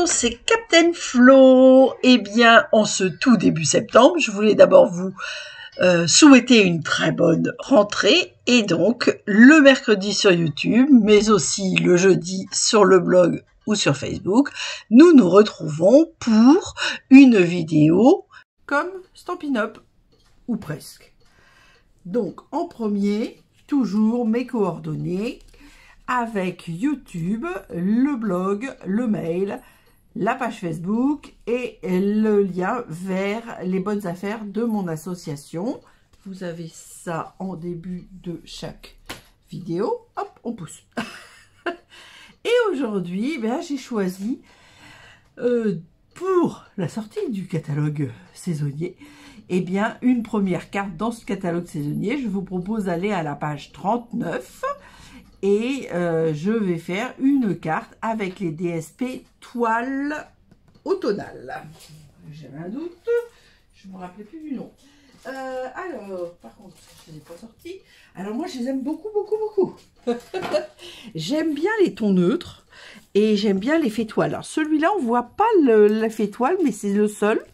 Hello, c'est Captain Flo. Eh bien, en ce tout début septembre, je voulais d'abord vous souhaiter une très bonne rentrée. Et donc, le mercredi sur YouTube, mais aussi le jeudi sur le blog ou sur Facebook, nous nous retrouvons pour une vidéo comme Stampin' Up, ou presque. Donc, en premier, toujours mes coordonnées, avec YouTube, le blog, le mail, la page Facebook et le lien vers les bonnes affaires de mon association. Vous avez ça en début de chaque vidéo. Hop, on pousse. Et aujourd'hui, j'ai choisi pour la sortie du catalogue saisonnier, une première carte dans ce catalogue saisonnier. Je vous propose d'aller à la page 39. Et je vais faire une carte avec les DSP toiles automnales. J'avais un doute, je ne me rappelais plus du nom. Alors, par contre, je ne les ai pas sortis. Alors moi, je les aime beaucoup, beaucoup, beaucoup. J'aime bien les tons neutres et j'aime bien l'effet toile. Alors celui-là, on ne voit pas l'effet toile, mais c'est le seul.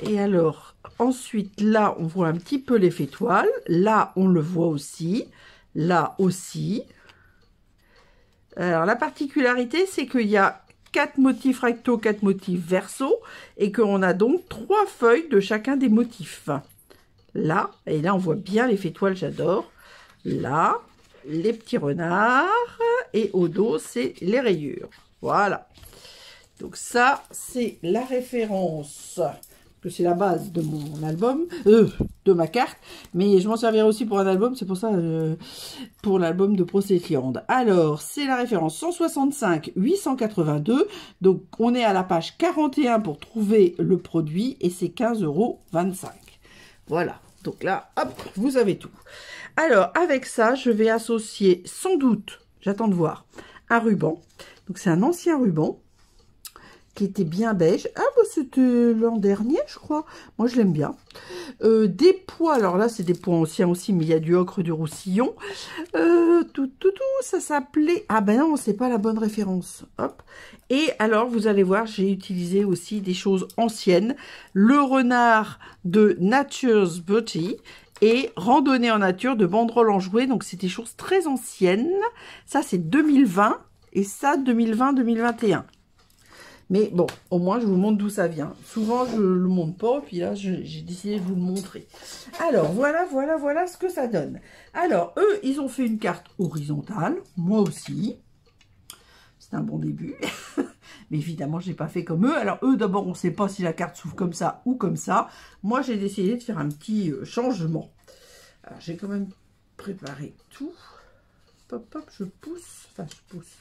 Et alors, ensuite, là, on voit un petit peu l'effet toile. Là, on le voit aussi. Là aussi. Alors, la particularité, c'est qu'il y a 4 motifs recto, 4 motifs verso, et qu'on a donc 3 feuilles de chacun des motifs. Là, et là, on voit bien l'effet toile, j'adore. Là, les petits renards, et au dos, c'est les rayures. Voilà. Donc ça, c'est la référence, que c'est la base de mon album, de ma carte, mais je m'en servirai aussi pour un album, c'est pour ça, pour l'album de Procétliand. Alors, c'est la référence 165 882, donc on est à la page 41 pour trouver le produit, et c'est 15,25 €. Voilà, donc là, hop, vous avez tout. Alors, avec ça, je vais associer, sans doute, j'attends de voir, un ruban. Donc c'est un ancien ruban, qui était bien beige. Ah, bah, c'était l'an dernier, je crois. Moi, je l'aime bien. Des pois. Alors là, c'est des pois anciens aussi, mais il y a du ocre, du roussillon. Ça s'appelait... Ah ben non, c'est pas la bonne référence. Hop. Et alors, vous allez voir, j'ai utilisé aussi des choses anciennes. Le renard de Nature's Beauty et Randonnée en nature de Banderole en jouet. Donc, c'est des choses très anciennes. Ça, c'est 2020 et ça, 2020-2021. Mais bon, au moins, je vous montre d'où ça vient. Souvent, je ne le montre pas, puis là, j'ai décidé de vous le montrer. Alors, voilà ce que ça donne. Alors, eux, ils ont fait une carte horizontale. Moi aussi. C'est un bon début. Mais évidemment, je n'ai pas fait comme eux. Alors, eux, d'abord, on ne sait pas si la carte s'ouvre comme ça ou comme ça. Moi, j'ai décidé de faire un petit changement. Alors, j'ai quand même préparé tout. Hop, hop, je pousse. Enfin, je pousse.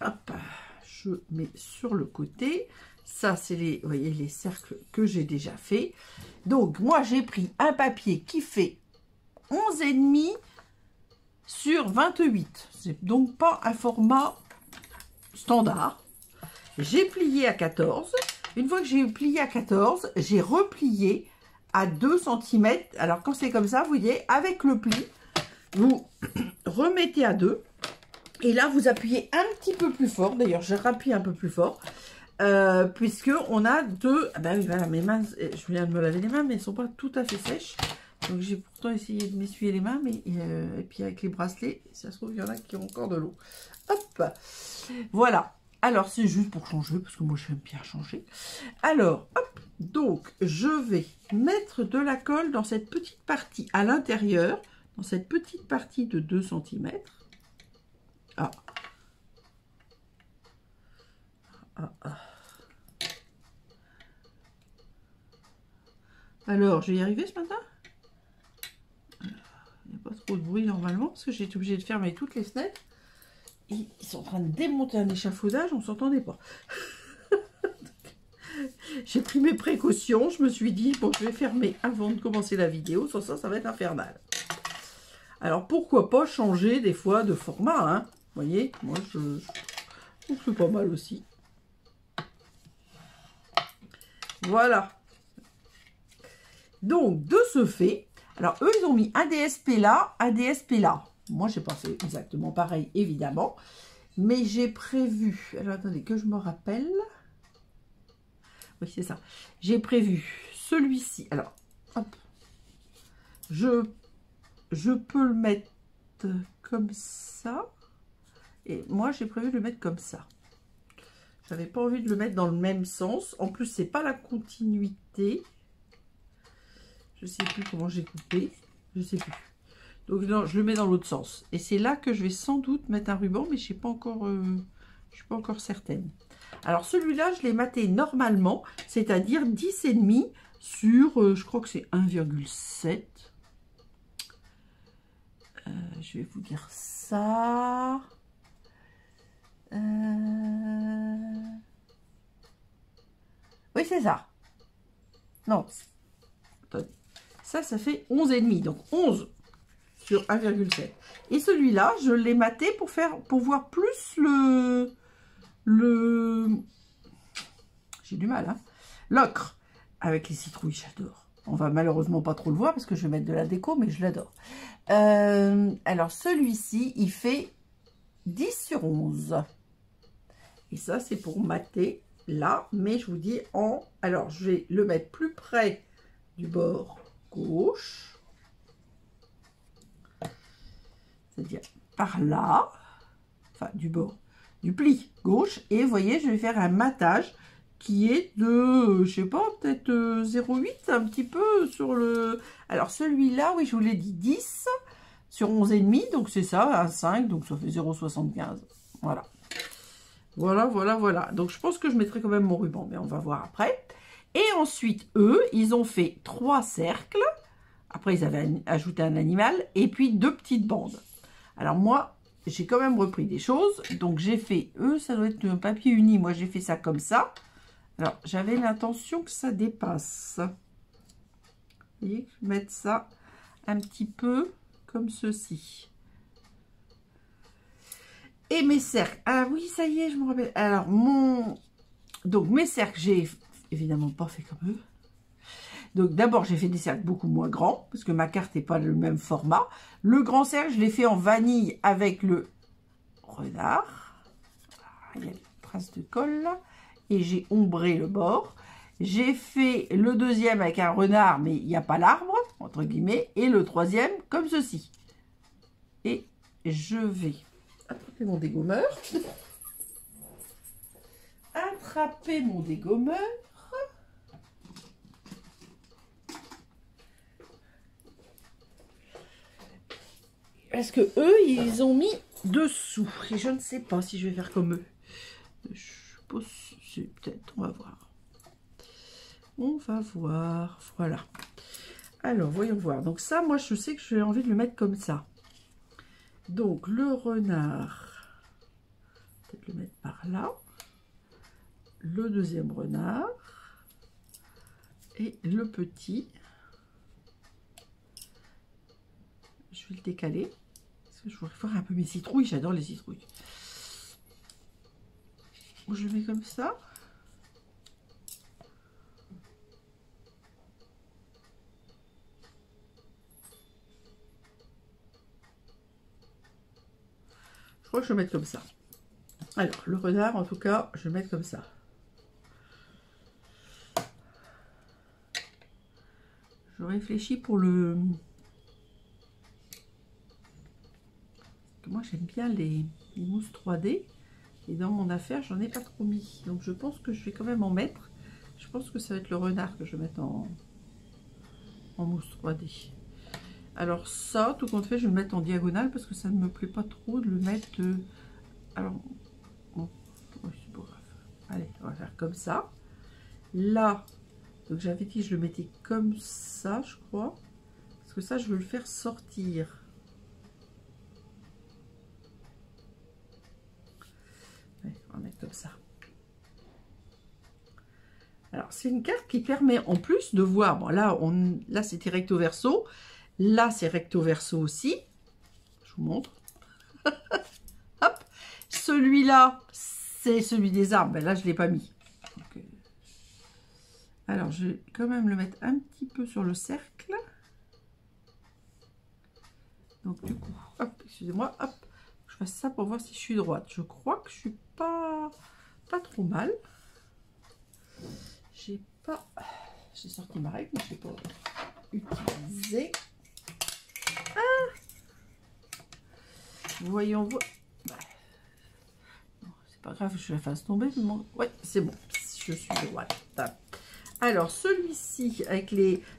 Hop. Je mets sur le côté. Ça, c'est les, vous voyez, les cercles que j'ai déjà fait. Donc, moi, j'ai pris un papier qui fait 11,5 sur 28. C'est donc pas un format standard. J'ai plié à 14. Une fois que j'ai plié à 14, j'ai replié à 2 cm. Alors, quand c'est comme ça, vous voyez, avec le pli, vous remettez à 2. Et là, vous appuyez un petit peu plus fort. D'ailleurs, je rappuie un peu plus fort. Puisque on a deux... Ah ben oui, voilà, mes mains... Je viens de me laver les mains, mais elles ne sont pas tout à fait sèches. Donc, j'ai pourtant essayé de m'essuyer les mains. Mais et puis, avec les bracelets, ça se trouve, il y en a qui ont encore de l'eau. Hop. Voilà. Alors, c'est juste pour changer, parce que moi, j'aime bien changer. Alors, hop. Donc, je vais mettre de la colle dans cette petite partie à l'intérieur. Dans cette petite partie de 2 cm. Ah. Alors, je vais y arriver ce matin? Il n'y a pas trop de bruit normalement, parce que j'ai été obligée de fermer toutes les fenêtres. Ils sont en train de démonter un échafaudage, on ne s'entendait pas. J'ai pris mes précautions, je me suis dit, bon, je vais fermer avant de commencer la vidéo, sans ça, ça va être infernal. Alors, pourquoi pas changer des fois de format, hein? Vous voyez, moi, je trouve que c'est pas mal aussi. Voilà. Donc, de ce fait, alors eux, ils ont mis un DSP là, un DSP là. Moi, j'ai pas fait exactement pareil, évidemment. Mais j'ai prévu, alors attendez que je me rappelle. Oui, c'est ça. J'ai prévu celui-ci. Alors, hop. Je peux le mettre comme ça. Et moi, j'ai prévu de le mettre comme ça. J'avais pas envie de le mettre dans le même sens. En plus, c'est pas la continuité. Je sais plus comment j'ai coupé. Je sais plus. Donc, non, je le mets dans l'autre sens. Et c'est là que je vais sans doute mettre un ruban, mais je sais pas encore, je suis pas encore certaine. Alors, celui-là, je l'ai maté normalement, c'est-à-dire 10,5 sur, je crois que c'est 1,7. Je vais vous dire ça. Oui, c'est ça. Non. Attendez. Ça fait 11,5. Donc 11 sur 1,7. Et celui-là, je l'ai maté pour voir plus j'ai du mal, hein. L'ocre avec les citrouilles, j'adore. On va malheureusement pas trop le voir parce que je vais mettre de la déco, mais je l'adore. Alors celui-ci, il fait 10 sur 11. Et ça, c'est pour mater là. Mais je vous dis alors, je vais le mettre plus près du bord gauche. C'est-à-dire par là. Enfin, du bord, du pli gauche. Et vous voyez, je vais faire un matage qui est de, je sais pas, peut-être 0,8, un petit peu sur le... Alors, celui-là, oui, je vous l'ai dit, 10 sur 11,5. Donc, c'est ça, un 5. Donc, ça fait 0,75. Voilà. Voilà. Donc, je pense que je mettrai quand même mon ruban, mais on va voir après. Et ensuite, eux, ils ont fait 3 cercles. Après, ils avaient ajouté un animal. Et puis, 2 petites bandes. Alors, moi, j'ai quand même repris des choses. Donc, j'ai fait, ça doit être un papier uni. Moi, j'ai fait ça comme ça. Alors, j'avais l'intention que ça dépasse. Vous voyez, mettre ça un petit peu comme ceci. Et mes cercles. Ah oui, ça y est, je me rappelle. Alors, donc, mes cercles, j'ai évidemment pas fait comme eux. Donc, d'abord, j'ai fait des cercles beaucoup moins grands, parce que ma carte n'est pas le même format. Le grand cercle, je l'ai fait en vanille avec le renard. Il y a des traces de colle, là. Et j'ai ombré le bord. J'ai fait le deuxième avec un renard, mais il n'y a pas l'arbre, entre guillemets. Et le troisième, comme ceci. Et je vais attraper mon dégommeur. Attraper mon dégommeur. Parce que eux, ils ont mis dessous. Et je ne sais pas si je vais faire comme eux. Je suppose, peut-être, on va voir. On va voir, voilà. Alors, voyons voir. Donc ça, moi, je sais que j'ai envie de le mettre comme ça. Donc, le renard, peut-être le mettre par là. Le deuxième renard. Et le petit. Je vais le décaler. Parce que je voudrais voir un peu mes citrouilles. J'adore les citrouilles. Je le mets comme ça. Je crois que je vais mettre comme ça. Alors, le renard, en tout cas, je vais le mettre comme ça. Je réfléchis pour le... Moi, j'aime bien les mousses 3D. Et dans mon affaire, j'en ai pas trop mis. Donc, je pense que je vais quand même en mettre. Je pense que ça va être le renard que je vais mettre en mousse 3D. Alors ça, tout compte fait, je vais le mettre en diagonale parce que ça ne me plaît pas trop de le mettre... Alors, bon, c'est pas grave. Allez, on va faire comme ça. Là, donc j'avais dit je le mettais comme ça, je crois. Parce que ça, je veux le faire sortir. Ouais, on va mettre comme ça. Alors, c'est une carte qui permet en plus de voir... Bon, là c'était recto verso. Là, c'est recto verso aussi. Je vous montre. Hop. Celui-là, c'est celui des arbres. Ben là, je ne l'ai pas mis. Donc, alors, je vais quand même le mettre un petit peu sur le cercle. Donc, du coup, hop, excusez-moi, hop. je fasse ça pour voir si je suis droite. Je crois que je suis pas trop mal. J'ai sorti ma règle, mais je n'ai pas utilisé. Ah, voyons voir. Bah, c'est pas grave, je la fasse tomber. Ouais, c'est bon, je suis droite. Alors, celui-ci,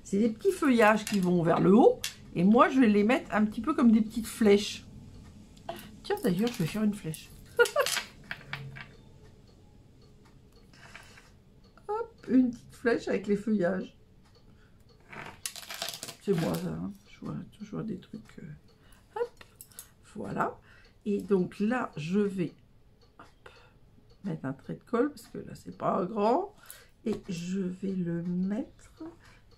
c'est des petits feuillages qui vont vers le haut. Et moi, je vais les mettre un petit peu comme des petites flèches. Tiens, d'ailleurs, je vais faire une flèche. Hop, une petite flèche avec les feuillages. C'est moi, ça. Hein. Je vois toujours des trucs. Hop, voilà. Et donc là, je vais mettre un trait de colle, parce que là, c'est pas grand. Et je vais le mettre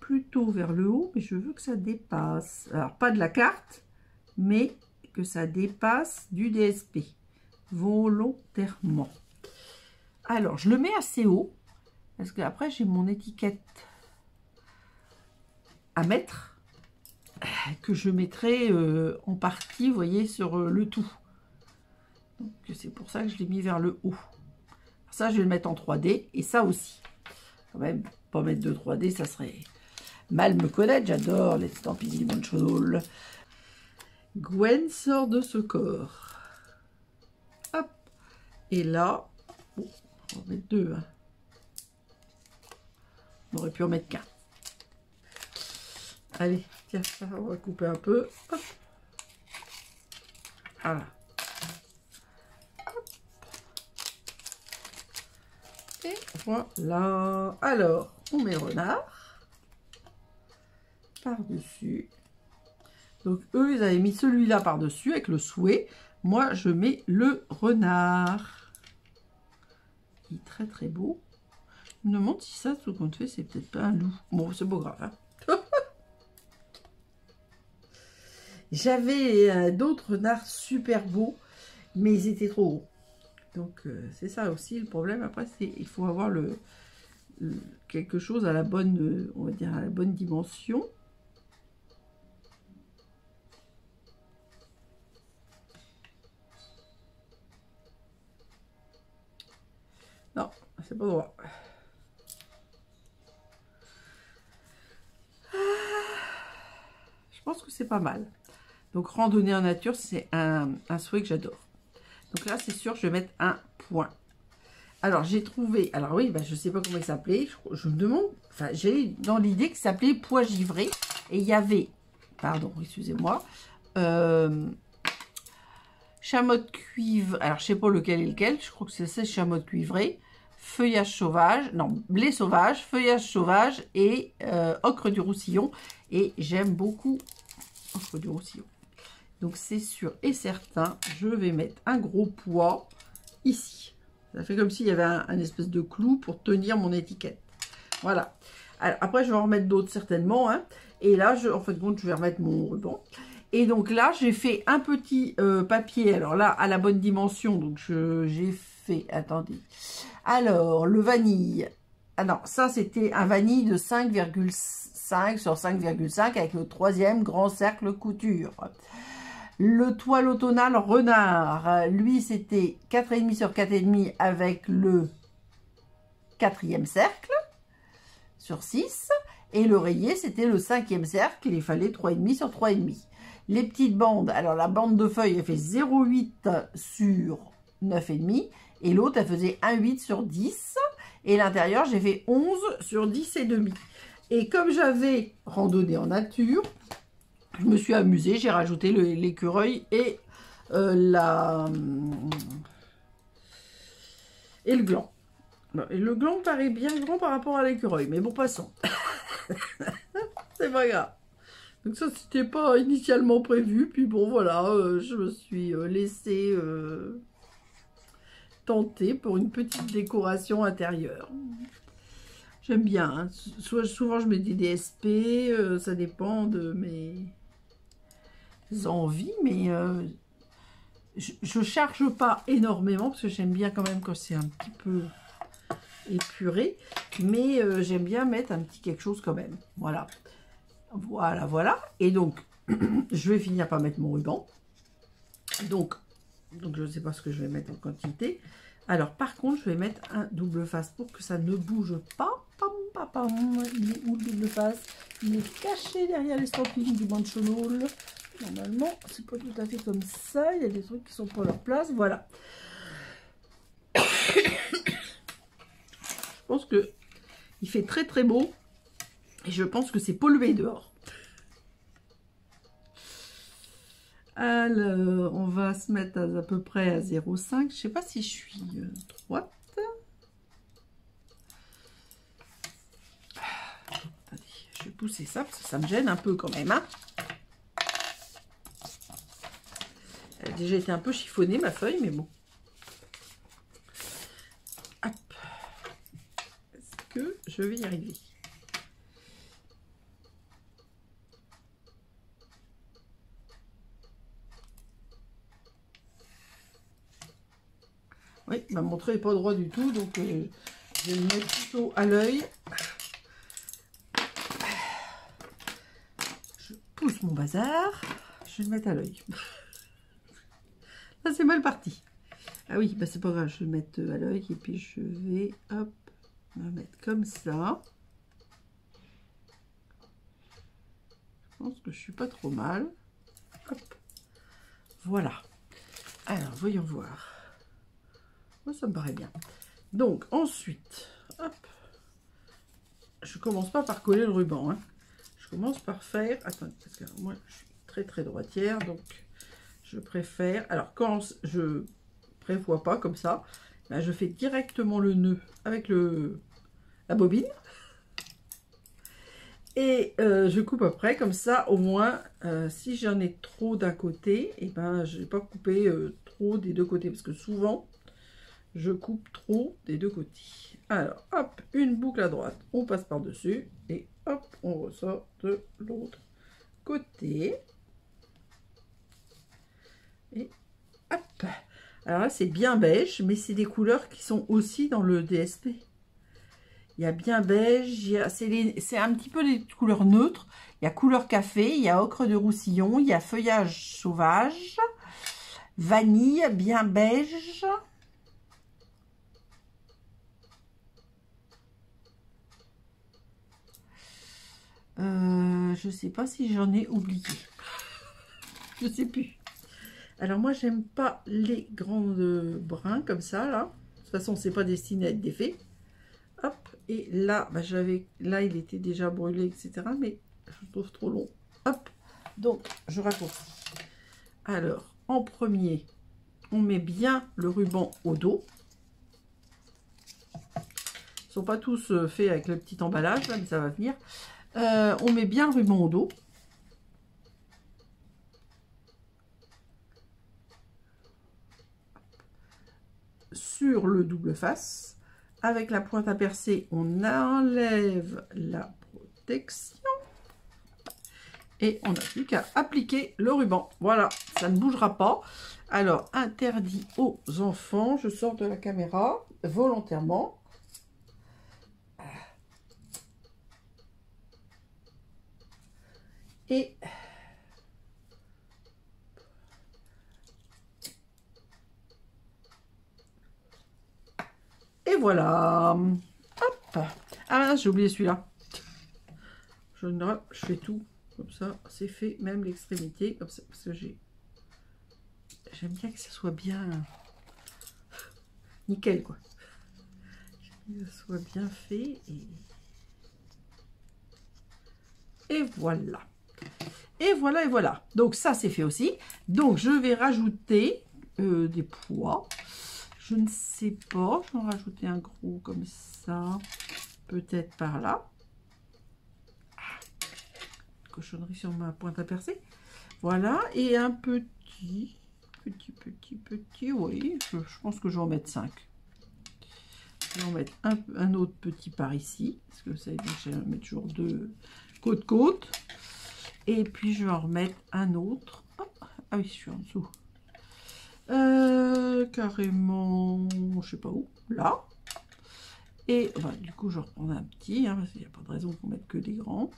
plutôt vers le haut, mais je veux que ça dépasse. Alors, pas de la carte, mais que ça dépasse du DSP, volontairement. Alors, je le mets assez haut, parce que après j'ai mon étiquette à mettre, que je mettrai en partie, vous voyez, sur le tout. Donc, c'est pour ça que je l'ai mis vers le haut. Ça, je vais le mettre en 3D, et ça aussi. Quand même, pas mettre de 3D, ça serait mal me connaître. J'adore les estampilles Dimensional. Gwen sort de ce corps. Hop. Et là, bon, on va mettre 2. Hein. On aurait pu en mettre qu'un. Allez, tiens, ça, on va couper un peu. Hop. Voilà. Et voilà. Alors, on met renard par-dessus. Donc, eux, ils avaient mis celui-là par-dessus avec le souhait. Moi, je mets le renard. Il est très, très beau. Je me demande si ça, tout compte fait, c'est peut-être pas un loup. Bon, c'est pas grave. Hein. J'avais d'autres renards super beaux, mais ils étaient trop gros. Donc, c'est ça aussi le problème. Après, il faut avoir quelque chose à la bonne, on va dire, à la bonne dimension. Non, c'est pas droit. Je pense que c'est pas mal. Donc, randonnée en nature, c'est un souhait que j'adore. Donc là, c'est sûr, je vais mettre un point. Alors, j'ai trouvé... Alors oui, bah, je ne sais pas comment il s'appelait. Je me demande... Enfin, j'ai dans l'idée qu'il s'appelait pois givré. Et il y avait... Pardon, excusez-moi. Chamotte cuivre... Alors, je ne sais pas lequel est lequel. Je crois que c'est chamotte cuivré. Feuillage sauvage. Non, blé sauvage. Feuillage sauvage. Et ocre du Roussillon. Et j'aime beaucoup ocre du Roussillon. Donc, c'est sûr et certain, je vais mettre un gros pois ici. Ça fait comme s'il y avait un espèce de clou pour tenir mon étiquette. Voilà. Alors, après, je vais en remettre d'autres certainement. Hein. Et là, en fait, je vais remettre mon ruban. Et donc là, j'ai fait un petit papier. Alors là, à la bonne dimension. Donc, j'ai fait... Attendez. Alors, le vanille. Ah non, ça, c'était un vanille de 5,5 sur 5,5 avec le 3e grand cercle couture. Le toile automnal renard, lui, c'était 4,5 sur 4,5 avec le 4e cercle sur 6. Et l'oreiller, c'était le 5e cercle. Il fallait 3,5 sur 3,5. Les petites bandes, alors la bande de feuilles, elle fait 0,8 sur 9,5. Et l'autre, elle faisait 1,8 sur 10. Et l'intérieur, j'ai fait 11 sur 10,5. Et comme j'avais randonné en nature... Je me suis amusée, j'ai rajouté l'écureuil et le gland. Et le gland paraît bien grand par rapport à l'écureuil, mais bon, passons. C'est pas grave. Donc ça, c'était pas initialement prévu, puis bon, voilà, je me suis laissée tenter pour une petite décoration intérieure. J'aime bien, hein. Souvent je mets des DSP, ça dépend de mes... envie, mais je charge pas énormément parce que j'aime bien quand même quand c'est un petit peu épuré, mais j'aime bien mettre un petit quelque chose quand même. Voilà, voilà, voilà. Et donc je vais finir par mettre mon ruban. Donc Donc je ne sais pas ce que je vais mettre en quantité. Alors par contre, je vais mettre un double face pour que ça ne bouge pas. Pam, pam, pam. Il est où le double face? Il est caché derrière l'estampille du manchonol. Normalement, c'est pas tout à fait comme ça. Il y a des trucs qui sont pas à leur place. Voilà. Je pense que il fait très très beau. Et je pense que c'est pollué dehors. Alors, on va se mettre à peu près à 0,5. Je sais pas si je suis droite. Attendez, je vais pousser ça parce que ça me gêne un peu quand même. Hein. Elle a déjà été un peu chiffonnée ma feuille, mais bon. Hop. Est-ce que je vais y arriver? Oui, ma montre n'est pas droit du tout, donc je vais le mettre plutôt à l'œil. Je pousse mon bazar, je vais le mettre à l'œil. Là, c'est mal parti. Ah oui, bah c'est pas grave, je vais le mettre à l'œil et puis je vais, hop, me mettre comme ça. Je pense que je suis pas trop mal. Hop. Voilà. Alors, voyons voir. Ça me paraît bien. Donc ensuite, hop, je commence pas par coller le ruban. Hein. Je commence par faire. Attendez, parce que moi je suis très très droitière, donc je préfère. Alors quand je prévois pas comme ça, ben, je fais directement le nœud avec la bobine et je coupe après comme ça. Au moins, si j'en ai trop d'un côté, et ben je vais pas couper trop des deux côtés parce que souvent je coupe trop des deux côtés. Alors, hop, une boucle à droite, on passe par-dessus et hop, on ressort de l'autre côté. Et hop. Alors là, c'est bien beige, mais c'est des couleurs qui sont aussi dans le DSP. Il y a bien beige, c'est un petit peu les couleurs neutres. Il y a couleur café, il y a ocre de roussillon, il y a feuillage sauvage, vanille, bien beige. Je sais pas si j'en ai oublié. Je sais plus. Alors moi, j'aime pas les grandes brins comme ça, là. De toute façon, c'est pas destiné à être défait. Hop. Et là, bah, là, il était déjà brûlé, etc. Mais je trouve trop long. Hop. Donc, je raccourcis. Alors, en premier, on met bien le ruban au dos. Ils sont pas tous faits avec le petit emballage, là, mais ça va venir. On met bien le ruban au dos. Sur le double face. Avec la pointe à percer, on enlève la protection. Et on n'a plus qu'à appliquer le ruban. Voilà, ça ne bougera pas. Alors, interdit aux enfants. Je sors de la caméra volontairement. Et voilà. Hop. Ah, j'ai oublié celui-là. Je fais tout. Comme ça, c'est fait. Même l'extrémité. Comme ça, parce que j'aime bien que ça soit bien nickel, quoi. Que ça soit bien fait. Et voilà. Et voilà, et voilà. Donc ça, c'est fait aussi. Donc, je vais rajouter des pois. Je ne sais pas. Je vais en rajouter un gros comme ça. Peut-être par là. Cochonnerie sur ma pointe à percer. Voilà. Et un petit. Oui. Je pense que je vais en mettre 5. Je vais en mettre un autre petit par ici. Parce que ça, je vais en mettre toujours 2 côte-côte. Et puis, je vais en remettre un autre. Hop. Ah oui, je suis en dessous. Carrément, je sais pas où. Là. Et bah, du coup, je reprends un petit. Hein, parce qu'il n'y a pas de raison qu'on mette que des grands.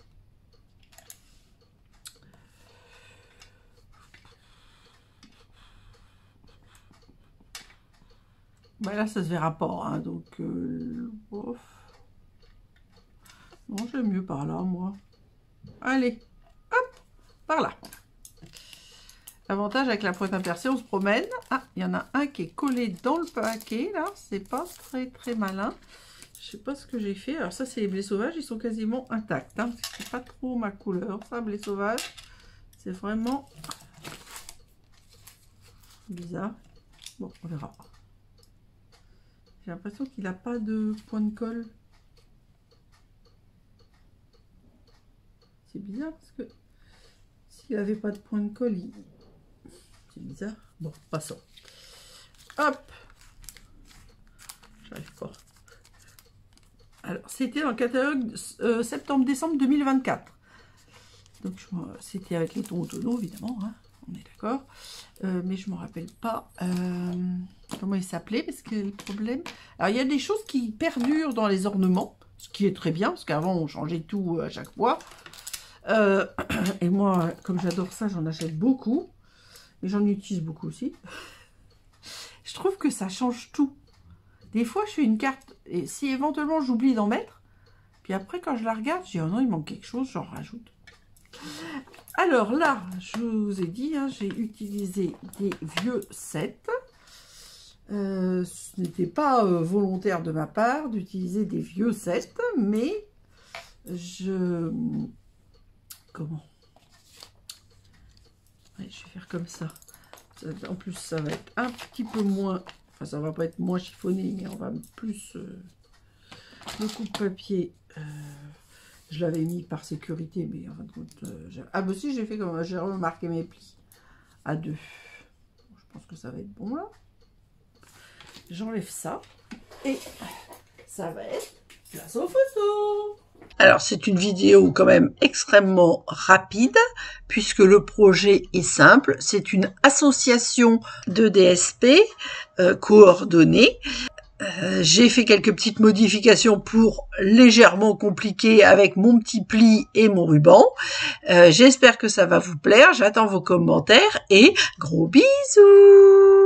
Bah là, ça se verra pas, hein, donc... Oh. Non, j'aime mieux par là, moi. Allez, hop, par là. L'avantage avec la pointe inversée, on se promène. Ah, il y en a un qui est collé dans le paquet, là. C'est pas très malin. Je sais pas ce que j'ai fait. Alors ça, c'est les blés sauvages. Ils sont quasiment intacts. Hein. C'est pas trop ma couleur, ça, blé sauvage. C'est vraiment bizarre. Bon, on verra. J'ai l'impression qu'il n'a pas de point de colle. C'est bizarre parce que s'il n'avait pas de point de colle, c'est bizarre. Bon, passons. Hop. J'arrive pas. Alors, c'était dans le catalogue septembre-décembre 2024. Donc, c'était avec les tons automnaux, évidemment. Hein, on est d'accord. Mais je ne me rappelle pas comment il s'appelait, parce que le problème... Alors, il y a des choses qui perdurent dans les ornements, ce qui est très bien, parce qu'avant, on changeait tout à chaque fois. Et moi, comme j'adore ça, j'en achète beaucoup. Mais j'en utilise beaucoup aussi. Je trouve que ça change tout. Des fois, je fais une carte, et si éventuellement j'oublie d'en mettre, puis après, quand je la regarde, je dis, oh non, il manque quelque chose, j'en rajoute. Alors là, je vous ai dit, hein, j'ai utilisé des vieux sets. Ce n'était pas volontaire de ma part d'utiliser des vieux sets, mais je... Comment? Ouais, je vais faire comme ça. En plus, ça va être un petit peu moins... Enfin, ça va pas être moins chiffonné, mais on va plus... le coupe-papier... je l'avais mis par sécurité, mais en fin de compte... ah, bah si, j'ai fait comme... J'ai remarqué mes plis à 2. Je pense que ça va être bon, là. J'enlève ça. Et ça va être place aux photos. Alors, c'est une vidéo quand même extrêmement rapide, puisque le projet est simple. C'est une association de DSP coordonnée. J'ai fait quelques petites modifications pour légèrement compliquer avec mon petit pli et mon ruban. J'espère que ça va vous plaire. J'attends vos commentaires et gros bisous!